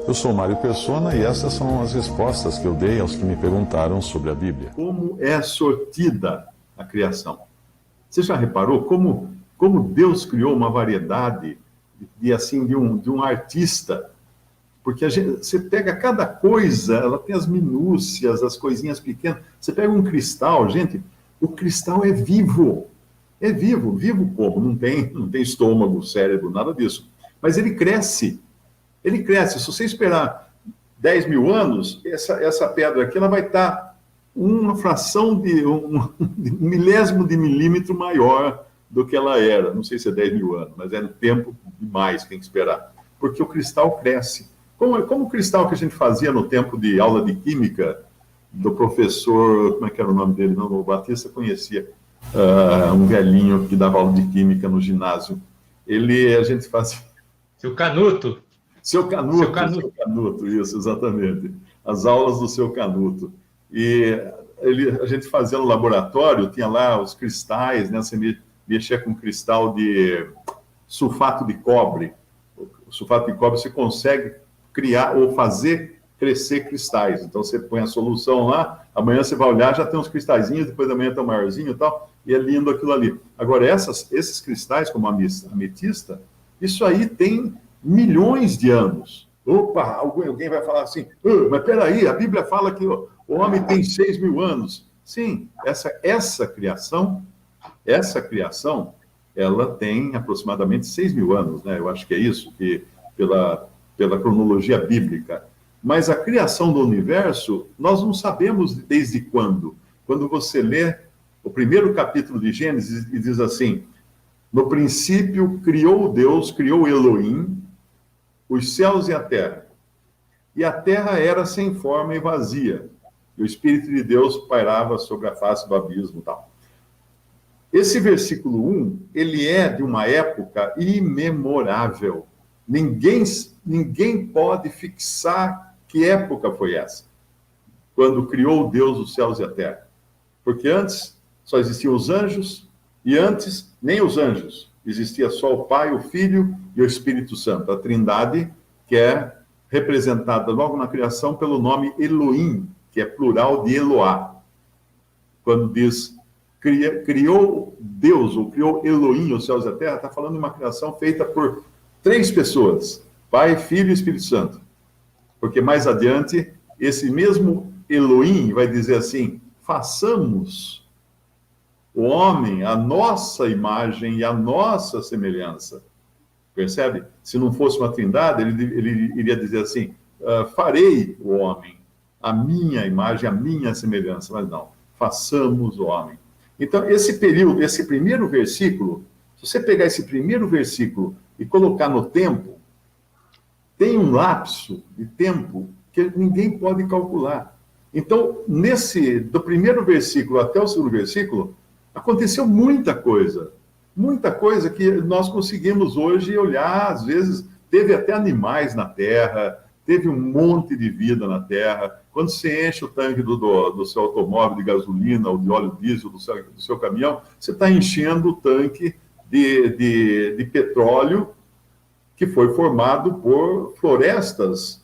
Eu sou Mário Persona e essas são as respostas que eu dei aos que me perguntaram sobre a Bíblia. Como é sortida a criação? Você já reparou como Deus criou uma variedade de um artista? Porque você pega cada coisa, ela tem as minúcias, as coisinhas pequenas. Você pega um cristal, gente, o cristal é vivo. É vivo. Vivo como? Não tem estômago, cérebro, nada disso. Mas ele cresce. Ele cresce. Se você esperar 10 mil anos, essa pedra aqui ela vai estar uma fração de um milésimo de milímetro maior do que ela era. Não sei se é 10 mil anos, mas é no tempo demais que tem que esperar. Porque o cristal cresce. Como o cristal que a gente fazia no tempo de aula de química, do professor, como é que era o nome dele? Não, o Batista conhecia, um velhinho que dava aula de química no ginásio. A gente fazia... Seu Canuto. Seu Canuto, isso, exatamente. As aulas do Seu Canuto. E a gente fazia no laboratório, tinha lá os cristais, né? Você mexia com cristal de sulfato de cobre. O sulfato de cobre você consegue criar ou fazer crescer cristais. Então você põe a solução lá, amanhã você vai olhar, já tem uns cristalzinhos, depois da manhã tem um maiorzinho e tal, e é lindo aquilo ali. Agora, esses cristais, como a ametista, isso aí tem milhões de anos. Opa, alguém vai falar assim, mas peraí, a Bíblia fala que o homem tem 6 mil anos. Sim, essa criação, ela tem aproximadamente 6 mil anos, né? Eu acho que é isso, que pela cronologia bíblica. Mas a criação do universo, nós não sabemos desde quando. Quando você lê o primeiro capítulo de Gênesis e diz assim, no princípio criou Deus, criou Elohim, os céus e a terra. E a terra era sem forma e vazia. E o Espírito de Deus pairava sobre a face do abismo e tal. Esse versículo 1, ele é de uma época imemorável. Ninguém pode fixar que época foi essa, quando criou Deus os céus e a terra. Porque antes só existiam os anjos, e antes nem os anjos. Existia só o Pai, o Filho e o Espírito Santo, a Trindade, que é representada logo na criação pelo nome Elohim, que é plural de Eloá. Quando diz criou Deus, ou criou Elohim os céus e a terra, está falando de uma criação feita por 3 pessoas, Pai, Filho e Espírito Santo. Porque mais adiante, esse mesmo Elohim vai dizer assim, façamos o homem a nossa imagem e a nossa semelhança. Percebe? Se não fosse uma trindade, ele iria dizer assim, farei o homem a minha imagem, a minha semelhança. Mas não, façamos o homem. Então, esse primeiro versículo, se você pegar esse primeiro versículo e colocar no tempo, tem um lapso de tempo que ninguém pode calcular. Então, do primeiro versículo até o segundo versículo, aconteceu muita coisa que nós conseguimos hoje olhar, às vezes, teve até animais na Terra, teve um monte de vida na Terra. Quando você enche o tanque do seu automóvel de gasolina ou de óleo diesel do seu caminhão, você está enchendo o tanque de petróleo que foi formado por florestas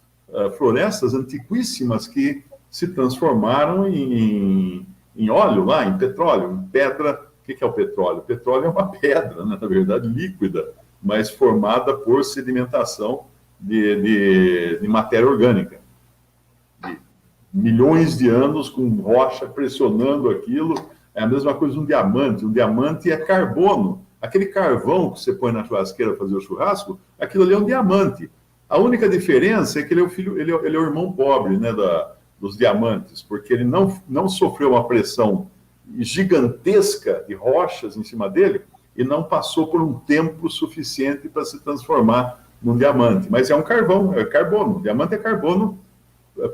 antiquíssimas que se transformaram em óleo lá, em petróleo, em pedra. O que é o petróleo? O petróleo é uma pedra, né, na verdade, líquida, mas formada por sedimentação de matéria orgânica. De milhões de anos com rocha pressionando aquilo. É a mesma coisa de um diamante. Um diamante é carbono. Aquele carvão que você põe na churrasqueira para fazer o churrasco, aquilo ali é um diamante. A única diferença é que ele é o irmão pobre, né, dos diamantes, porque ele não sofreu uma pressão gigantesca de rochas em cima dele e não passou por um tempo suficiente para se transformar num diamante. Mas é um carvão, é carbono. O diamante é carbono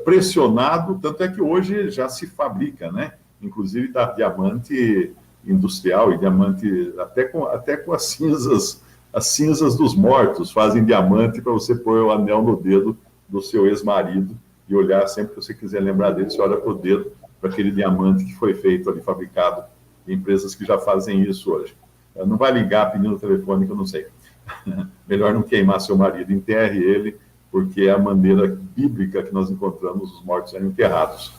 pressionado, tanto é que hoje já se fabrica, né? Inclusive diamante industrial e diamante até com as cinzas dos mortos fazem diamante para você pôr o anel no dedo do seu ex-marido e olhar sempre que você quiser lembrar dele, você olha para o dedo, para aquele diamante que foi feito ali, fabricado, em empresas que já fazem isso hoje. Não vai ligar pedindo telefone que eu não sei. melhor não queimar seu marido, enterre ele, porque é a maneira bíblica que nós encontramos os mortos sendo enterrados.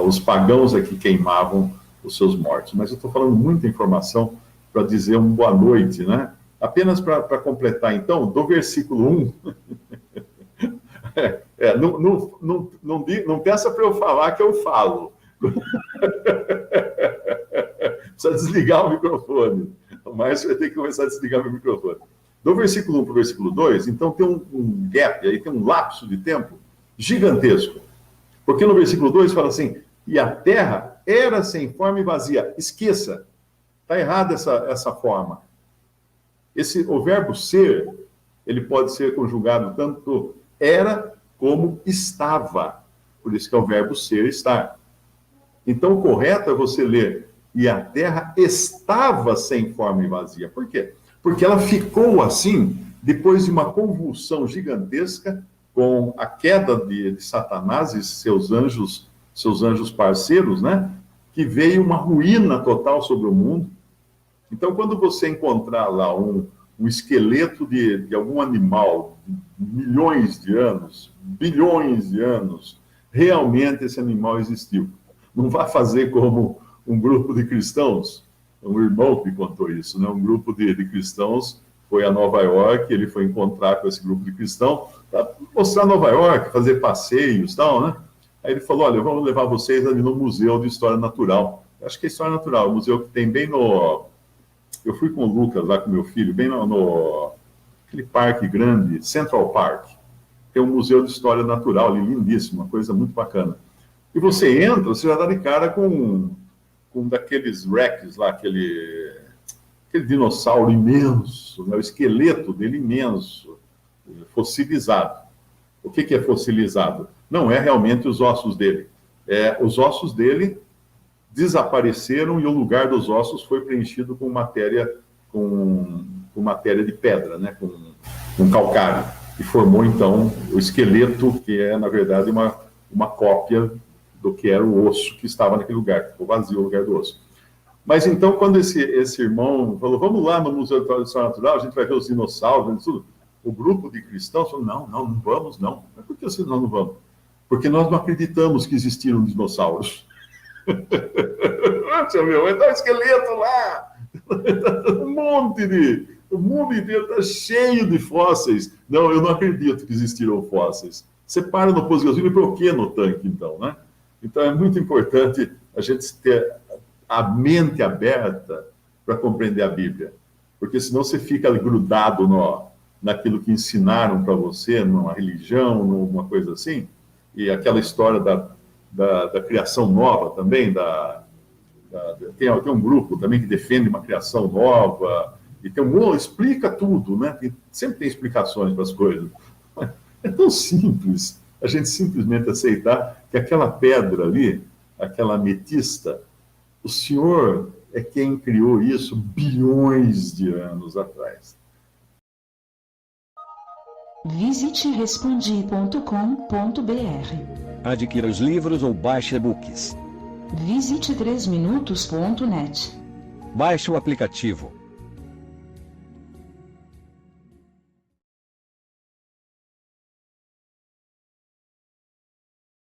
Os pagãos é que queimavam os seus mortos. Mas eu estou falando muita informação para dizer uma boa noite, né? Apenas para completar, então, do versículo 1. Não peça para eu falar que eu falo. Precisa desligar o microfone. O Márcio vai ter que começar a desligar o meu microfone. Do versículo 1 para o versículo 2, então tem um gap, aí tem um lapso de tempo gigantesco. Porque no versículo 2 fala assim, e a terra era sem forma e vazia. Esqueça, está errada essa forma. O verbo ser, ele pode ser conjugado tanto era como estava. Por isso que é o verbo ser, estar. Então, o correto é você ler, e a terra estava sem forma e vazia. Por quê? Porque ela ficou assim, depois de uma convulsão gigantesca, com a queda de Satanás e seus anjos parceiros, né? Que veio uma ruína total sobre o mundo. Então, quando você encontrar lá um esqueleto de algum animal, de milhões de anos, bilhões de anos, realmente esse animal existiu. Não vá fazer como um grupo de cristãos, um irmão que me contou isso, né? Um grupo de cristãos foi a Nova York, ele foi encontrar com esse grupo de cristãos para mostrar Nova York, fazer passeios e tal, né? Aí ele falou, olha, vamos levar vocês ali no Museu de História Natural. Acho que é História Natural, o museu que tem bem no... Eu fui com o Lucas lá com meu filho, bem aquele parque grande, Central Park. Tem um museu de História Natural ali, lindíssimo, uma coisa muito bacana. E você entra, você já dá de cara com daqueles Rex lá, aquele dinossauro imenso, né? O esqueleto dele imenso, fossilizado. O que é fossilizado? Não é realmente os ossos dele. Os ossos dele desapareceram e o lugar dos ossos foi preenchido com matéria de pedra, né? com calcário. E formou, então, o esqueleto, que é, na verdade, uma cópia do que era o osso que estava naquele lugar, ficou vazio o lugar do osso. Mas então, quando esse irmão falou, vamos lá no Museu de História Natural, a gente vai ver os dinossauros, tudo. O grupo de cristãos falou, não vamos, não. Mas por que nós não vamos? Porque nós não acreditamos que existiram dinossauros. Está um esqueleto lá, o mundo inteiro está cheio de fósseis. Não, eu não acredito que existiram fósseis. Você para no posto de gasolina e por que no tanque, então, né? Então, é muito importante a gente ter a mente aberta para compreender a Bíblia. Porque senão você fica grudado naquilo que ensinaram para você, numa religião, numa coisa assim. E aquela história da criação nova também, tem um grupo também que defende uma criação nova, e explica tudo, né? Sempre tem explicações para as coisas. É tão simples a gente simplesmente aceitar que aquela pedra ali, aquela ametista, o Senhor é quem criou isso bilhões de anos atrás. Visite respondi.com.br. Adquira os livros ou baixe e-books. Visite 3minutos.net. Baixe o aplicativo.